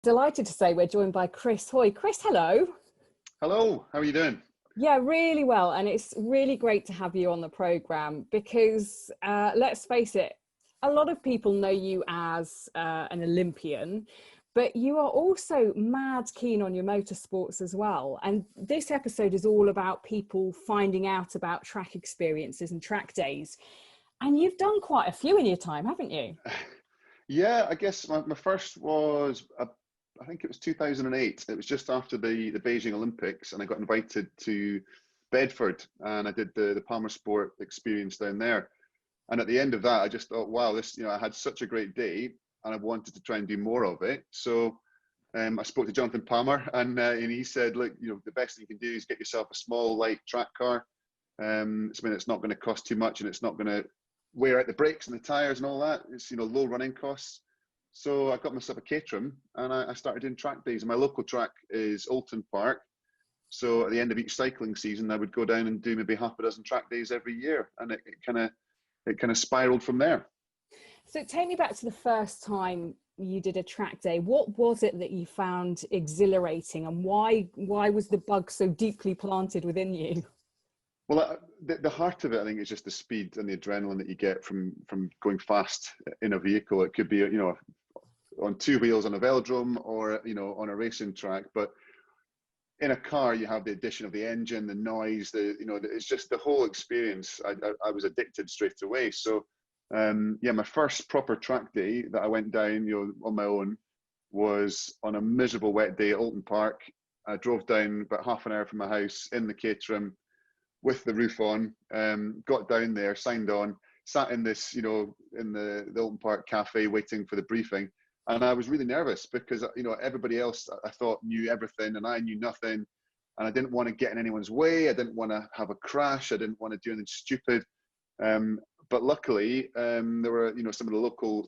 delighted to say we're joined by Chris Hoy. Chris, hello. Hello, how are you doing? Yeah, really well. And it's really great to have you on the programme because let's face it, a lot of people know you as an Olympian, but you are also mad keen on your motorsports as well. And this episode is all about people finding out about track experiences and track days. And you've done quite a few in your time, haven't you? Yeah, I guess my first was, I think it was 2008. It was just after the Beijing Olympics, and I got invited to Bedford, and I did the Palmer Sport experience down there. And at the end of that, I just thought, wow, this, I had such a great day, and I wanted to try and do more of it. So I spoke to Jonathan Palmer, and he said, look, the best thing you can do is get yourself a small, light track car. It's not going to cost too much, and it's not going to wear out the brakes and the tires and all that. It's low running costs. So I got myself a Caterham, and I started doing track days. And my local track is Alton Park. So at the end of each cycling season, I would go down and do maybe half a dozen track days every year, and it kind of spiraled from there. So take me back to the first time you did a track day. What was it that you found exhilarating, and why was the bug so deeply planted within you? Well, the heart of it, I think, is just the speed and the adrenaline that you get from going fast in a vehicle. It could be, on two wheels on a velodrome, or, on a racing track. But in a car, you have the addition of the engine, the noise, it's just the whole experience. I was addicted straight away. So, my first proper track day that I went down, on my own, was on a miserable wet day at Alton Park. I drove down about half an hour from my house in the Caterham with the roof on, got down there, signed on, sat in this, in the Alton Park cafe waiting for the briefing. And I was really nervous because, everybody else I thought knew everything and I knew nothing. And I didn't want to get in anyone's way. I didn't want to have a crash. I didn't want to do anything stupid. But luckily, there were, some of the local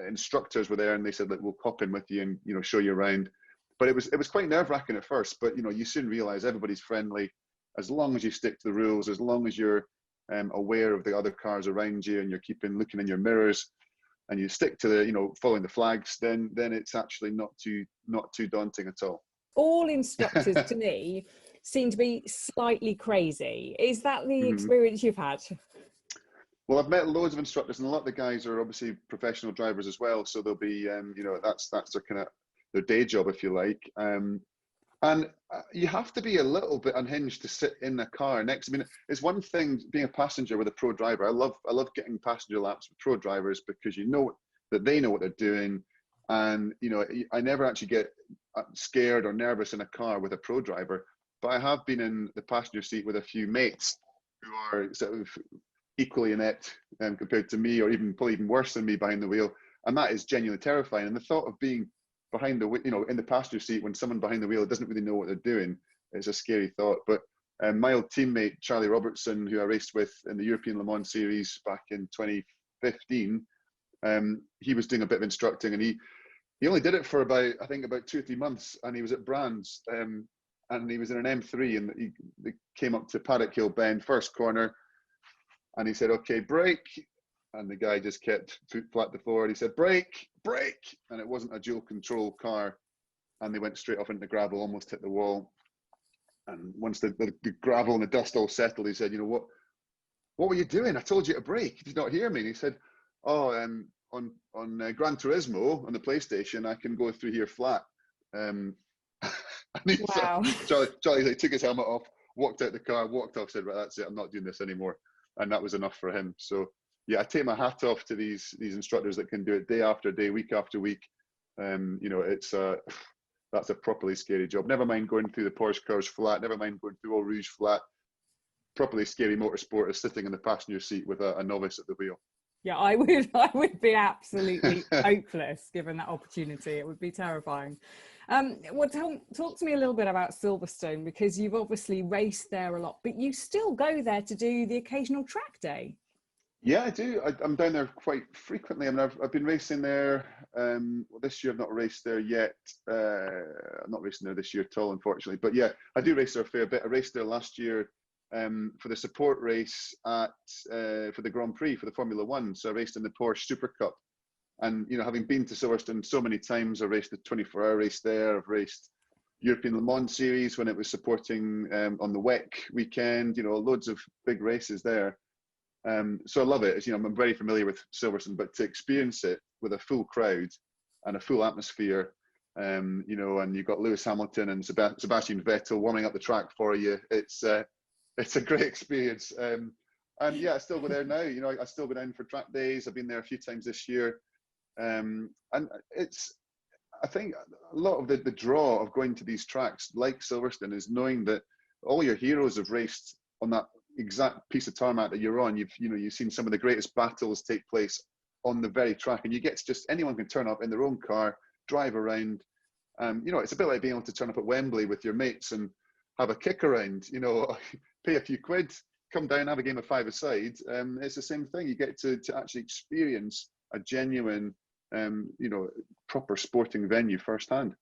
instructors were there, and they said, look, we'll pop in with you and, show you around. But it was quite nerve-wracking at first. But, you soon realize everybody's friendly. As long as you stick to the rules, as long as you're aware of the other cars around you, and you're looking in your mirrors, and you stick to the, following the flags, then it's actually not too daunting at all. All instructors to me seem to be slightly crazy. Is that the experience you've had? Well, I've met loads of instructors, and a lot of the guys are obviously professional drivers as well. So they'll be, that's their kind of their day job, if you like. And you have to be a little bit unhinged to sit in a car next. I mean, it's one thing being a passenger with a pro driver. I love getting passenger laps with pro drivers because you know that they know what they're doing. And, I never actually get scared or nervous in a car with a pro driver. But I have been in the passenger seat with a few mates who are sort of equally inept compared to me, or probably even worse than me behind the wheel. And that is genuinely terrifying. And the thought of being behind the, in the passenger seat when someone behind the wheel doesn't really know what they're doing, is a scary thought. But my old teammate, Charlie Robertson, who I raced with in the European Le Mans Series back in 2015, he was doing a bit of instructing, and he only did it for about 2 or 3 months, and he was at Brands, and he was in an M3, and they came up to Paddock Hill Bend, first corner, and he said, okay, brake. And the guy just kept foot flat to the floor. And he said, brake, brake. And it wasn't a dual control car. And they went straight off into the gravel, almost hit the wall. And once the gravel and the dust all settled, he said, what were you doing? I told you to brake. Did you not hear me? And he said, on Gran Turismo on the PlayStation, I can go through here flat. And Wow. Charlie took his helmet off, walked out the car, walked off, said, right, that's it. I'm not doing this anymore. And that was enough for him. So, yeah, I take my hat off to these instructors that can do it day after day, week after week. That's a properly scary job. Never mind going through the Porsche cars flat. Never mind going through Eau Rouge flat. Properly scary motorsport is sitting in the passenger seat with a novice at the wheel. Yeah, I would be absolutely hopeless given that opportunity. It would be terrifying. Well, talk to me a little bit about Silverstone, because you've obviously raced there a lot, but you still go there to do the occasional track day. Yeah, I do. I'm down there quite frequently. I mean, I've been racing there. This year I've not raced there yet. I'm not racing there this year at all, unfortunately. But yeah, I do race there a fair bit. I raced there last year for the support race for the Grand Prix for the Formula One. So I raced in the Porsche Super Cup And, you know, having been to Silverstone so many times, I raced the 24-hour race there. I've raced European Le Mans Series when it was supporting on the WEC weekend, you know, loads of big races there. So I love it. As you know, I'm very familiar with Silverstone, but to experience it with a full crowd and a full atmosphere, you know, and you've got Lewis Hamilton and Sebastian Vettel warming up the track for you. It's a great experience. And yeah, I still go there now. You know, I still go down for track days. I've been there a few times this year. And it's, I think a lot of the draw of going to these tracks like Silverstone is knowing that all your heroes have raced on that exact piece of tarmac that you're on. You've seen some of the greatest battles take place on the very track, and you get to just, anyone can turn up in their own car, drive around. You know, it's a bit like being able to turn up at Wembley with your mates and have a kick around, you know, pay a few quid, come down, have a game of five-a-side. It's the same thing. You get to actually experience a genuine, you know, proper sporting venue firsthand.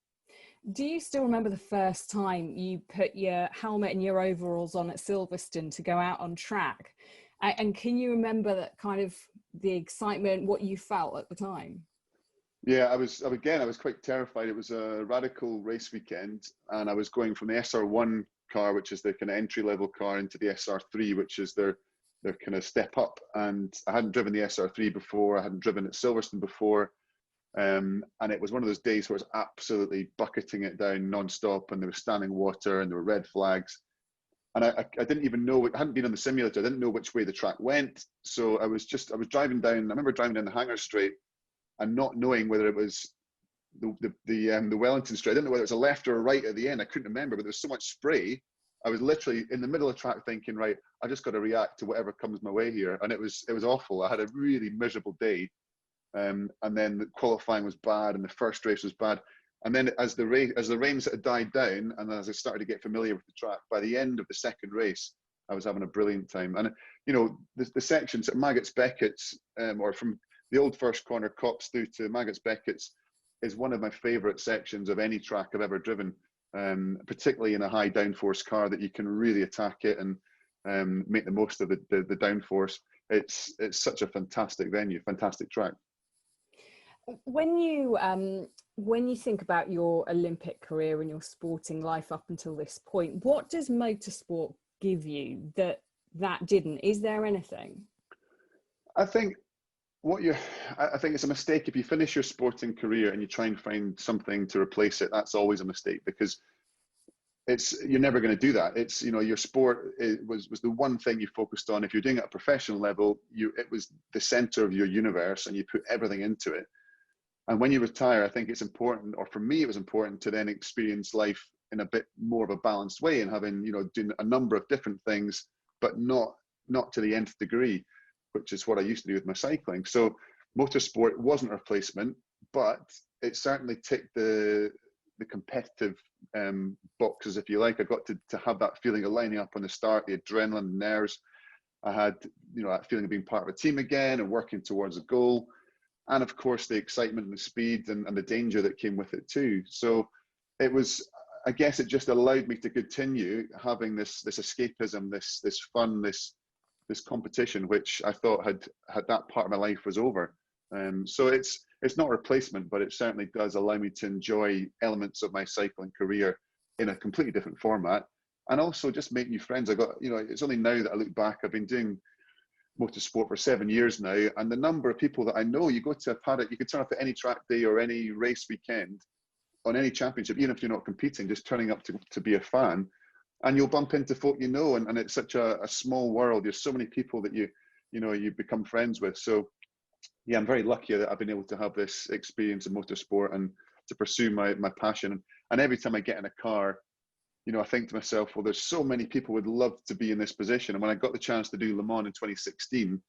Do you still remember the first time you put your helmet and your overalls on at Silverstone to go out on track? And can you remember that kind of the excitement, what you felt at the time? Yeah, I was quite terrified. It was a radical race weekend, and I was going from the SR1 car, which is the kind of entry-level car, into the SR3, which is their kind of step up. And I hadn't driven the SR3 before. I hadn't driven at Silverstone before. And it was one of those days where it was absolutely bucketing it down non-stop, and there was standing water and there were red flags. And I didn't even know, I hadn't been on the simulator. I didn't know which way the track went. So I was driving down, I remember driving down the Hangar Straight and not knowing whether it was the Wellington Straight. I didn't know whether it was a left or a right at the end. I couldn't remember, but there was so much spray. I was literally in the middle of the track thinking, right, I just got to react to whatever comes my way here. And it was awful. I had a really miserable day. And then the qualifying was bad, and the first race was bad. And then as the rains had died down, and as I started to get familiar with the track, by the end of the second race, I was having a brilliant time. And you know, the sections at Maggots Beckett's, or from the old first corner Cops through to Maggots Beckett's, is one of my favourite sections of any track I've ever driven. Particularly in a high downforce car, that you can really attack it and make the most of the downforce. It's such a fantastic venue, fantastic track. When you think about your Olympic career and your sporting life up until this point, what does motorsport give you that didn't? Is there anything? I think it's a mistake if you finish your sporting career and you try and find something to replace it. That's always a mistake, because you're never going to do that. It's, you know, your sport was the one thing you focused on. If you're doing it at a professional level, it was the center of your universe, and you put everything into it. And when you retire, I think it's important, or for me, it was important to then experience life in a bit more of a balanced way, and having, you know, doing a number of different things, but not to the nth degree, which is what I used to do with my cycling. So motorsport wasn't a replacement, but it certainly ticked the competitive boxes, if you like. I got to have that feeling of lining up on the start, the adrenaline, the nerves. I had, you know, that feeling of being part of a team again and working towards a goal. And of course, the excitement and the speed and the danger that came with it too. So it was, I guess it just allowed me to continue having this escapism, this fun, this competition, which I thought had that part of my life was over. So it's not a replacement, but it certainly does allow me to enjoy elements of my cycling career in a completely different format, and also just make new friends. I got, you know, it's only now that I look back, I've been doing motorsport for 7 years now, and the number of people that I know, you go to a paddock, you can turn up at any track day or any race weekend on any championship, even if you're not competing, just turning up to be a fan, and you'll bump into folk you know, and it's such a small world. There's so many people that you become friends with. So yeah, I'm very lucky that I've been able to have this experience in motorsport and to pursue my passion. And every time I get in a car, you know, I think to myself, well, there's so many people would love to be in this position. And when I got the chance to do Le Mans in 2016,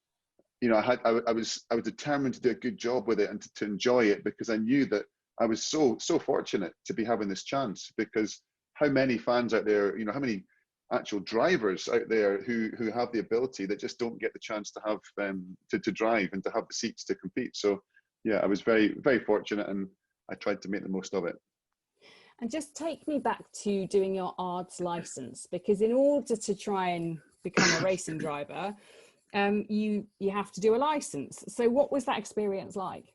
you know, I was determined to do a good job with it and to enjoy it, because I knew that I was so fortunate to be having this chance. Because how many fans out there, you know, how many actual drivers out there who have the ability that just don't get the chance to have to drive and to have the seats to compete. So yeah, I was very, very fortunate, and I tried to make the most of it. And just take me back to doing your ARDS license, because in order to try and become a racing driver, you have to do a license. So what was that experience like?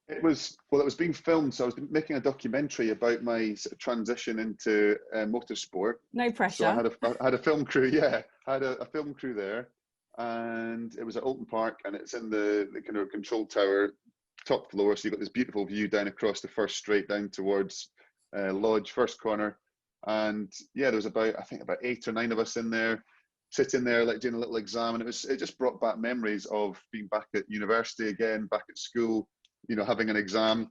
It was, well, it was being filmed, so I was making a documentary about my sort of transition into motorsport. No So I pressure. had a film crew, yeah, I had a film crew there, and it was at Alton Park, and it's in the kind of control tower, top floor. So you've got this beautiful view down across the first straight down towards Lodge, first corner, and yeah, there was I think about 8 or 9 of us in there, sitting there like doing a little exam, and it just brought back memories of being back at university again, back at school, you know, having an exam,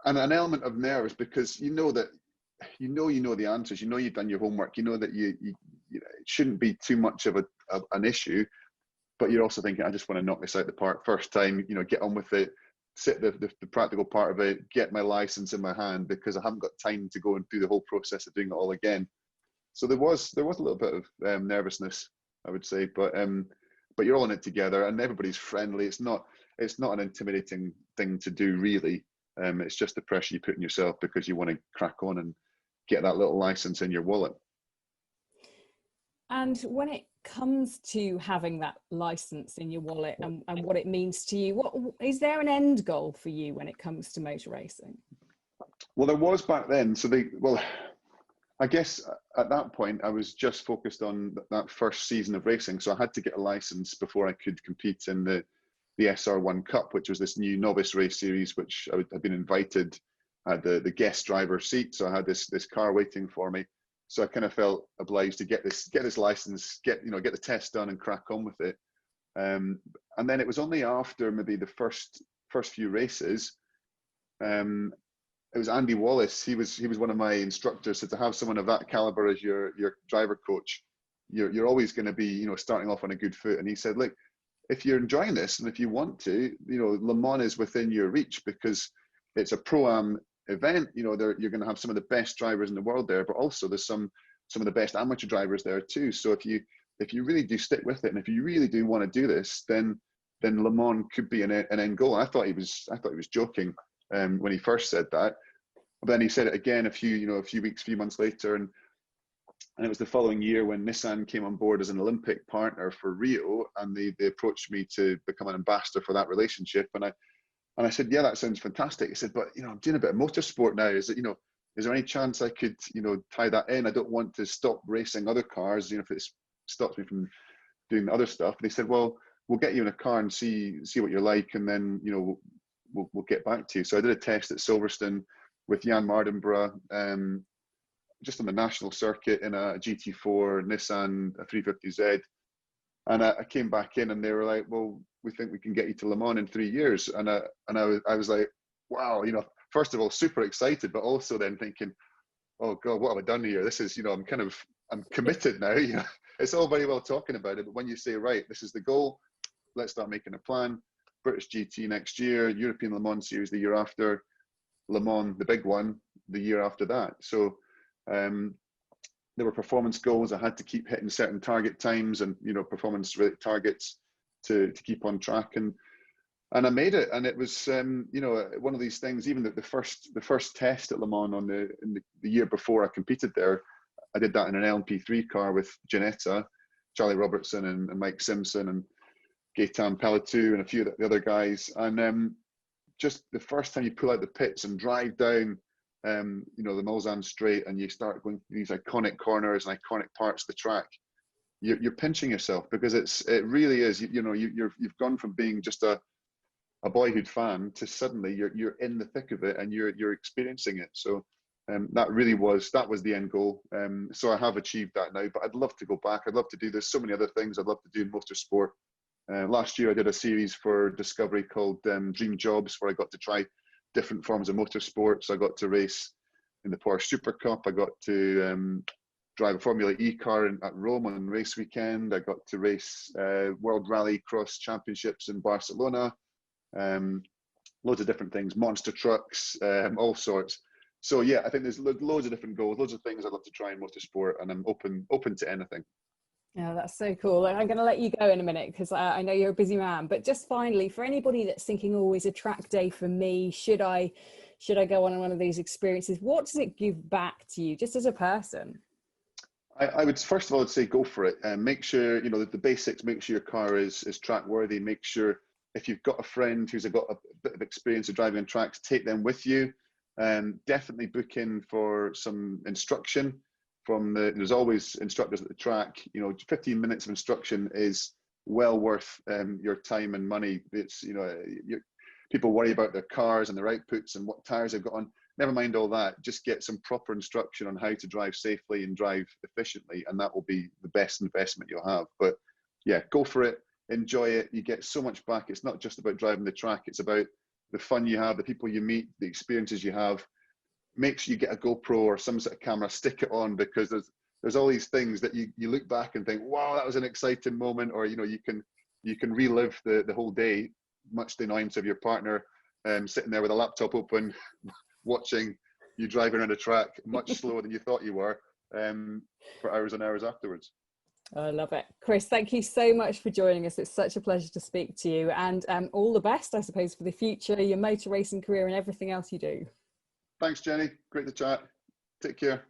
and an element of nerves, because you know that you know the answers, you know you've done your homework, you know that you know, it shouldn't be too much of an issue, but you're also thinking, I just want to knock this out the park first time, you know, get on with it, sit the practical part of it, get my license in my hand, because I haven't got time to go and do the whole process of doing it all again. So there was a little bit of nervousness, I would say, but you're all in it together, and everybody's friendly. It's not an intimidating thing to do, really. It's just the pressure you put on yourself because you want to crack on and get that little license in your wallet. And when it comes to having that license in your wallet and what it means to you, what is there an end goal for you when it comes to motor racing? Well, there was back then. So I guess at that point I was just focused on that first season of racing. So I had to get a license before I could compete in the SR1 Cup, which was this new novice race series, which I'd been invited. I had the guest driver seat, so I had this car waiting for me. So I kind of felt obliged to get this license, get the test done and crack on with it. And then it was only after maybe the first few races, it was Andy Wallace. He was one of my instructors. So to have someone of that caliber as your driver coach, you're always going to be, you know, starting off on a good foot. And he said, look, if you're enjoying this and if you want to, you know, Le Mans is within your reach, because it's a pro-am event. You know, you're going to have some of the best drivers in the world there, but also there's some of the best amateur drivers there too. So if you really do stick with it, and if you really do want to do this, then Le Mans could be an end goal. I thought he was joking when he first said that, but then he said it again a few months later, and it was the following year when Nissan came on board as an Olympic partner for Rio, and they approached me to become an ambassador for that relationship, and I said, yeah, that sounds fantastic. He said, but, you know, I'm doing a bit of motorsport now. Is there any chance I could, you know, tie that in? I don't want to stop racing other cars, you know, if it stops me from doing the other stuff. And he said, well, we'll get you in a car and see what you're like, and then, you know, we'll get back to you. So I did a test at Silverstone with Jan Mardenborough, just on the national circuit in a GT4 Nissan, a 350Z. And I came back in, and they were like, well, we think we can get you to Le Mans in 3 years. And I was like, wow, you know, first of all, super excited, but also then thinking, oh God, what have I done here? This is, you know, I'm committed now. You know, it's all very well talking about it, but when you say, right, this is the goal, let's start making a plan. British GT next year, European Le Mans Series the year after, Le Mans, the big one, the year after that. So there were performance goals. I had to keep hitting certain target times and, you know, performance targets to keep on track, and I made it. And it was you know, one of these things. Even the first test at Le Mans in the year before I competed there, I did that in an LMP3 car with Ginetta, Charlie Robertson and Mike Simpson and Gaetan Pelletou and a few of the other guys. And just the first time you pull out the pits and drive down you know, the Mulsanne Straight, and you start going through these iconic corners and iconic parts of the track, you're pinching yourself, because it really is, you know, you've gone from being just a boyhood fan to suddenly you're in the thick of it, and you're experiencing it. So that was the end goal. So I have achieved that now, but I'd love to go back. I'd love to do this. So many other things I'd love to do in motorsport. Last year I did a series for Discovery called Dream Jobs, where I got to try different forms of motorsports. I got to race in the Porsche Super Cup. I got to drive a Formula E car at Rome on race weekend. I got to race World Rally Cross Championships in Barcelona. Loads of different things, monster trucks, all sorts. So yeah, I think there's loads of different goals, loads of things I'd love to try in motorsport, and I'm open to anything. Yeah, that's so cool. And I'm going to let you go in a minute, because I know you're a busy man. But just finally, for anybody that's thinking, oh, is a track day for me? Should I go on one of these experiences? What does it give back to you, just as a person? I would, first of all, I'd say go for it, and make sure, you know, the basics. Make sure your car is track worthy. Make sure if you've got a friend who's got a bit of experience of driving on tracks, take them with you. Definitely book in for some instruction from there's always instructors at the track. 15 minutes of instruction is well worth your time and money. It's, people worry about their cars and their outputs and what tires they've got on. Never mind all that. Just get some proper instruction on how to drive safely and drive efficiently, and that will be the best investment you'll have. But yeah, go for it. Enjoy it. You get so much back. It's not just about driving the track. It's about the fun you have, the people you meet, the experiences you have. Make sure you get a GoPro or some sort of camera, stick it on, because there's all these things that you look back and think, wow, that was an exciting moment, or you can relive the whole day, much to the annoyance of your partner, sitting there with a laptop open, watching you driving around a track much slower than you thought you were, for hours and hours afterwards. I love it. Chris, thank you so much for joining us. It's such a pleasure to speak to you, and all the best, I suppose, for the future, your motor racing career and everything else you do. Thanks, Jenny. Great to chat. Take care.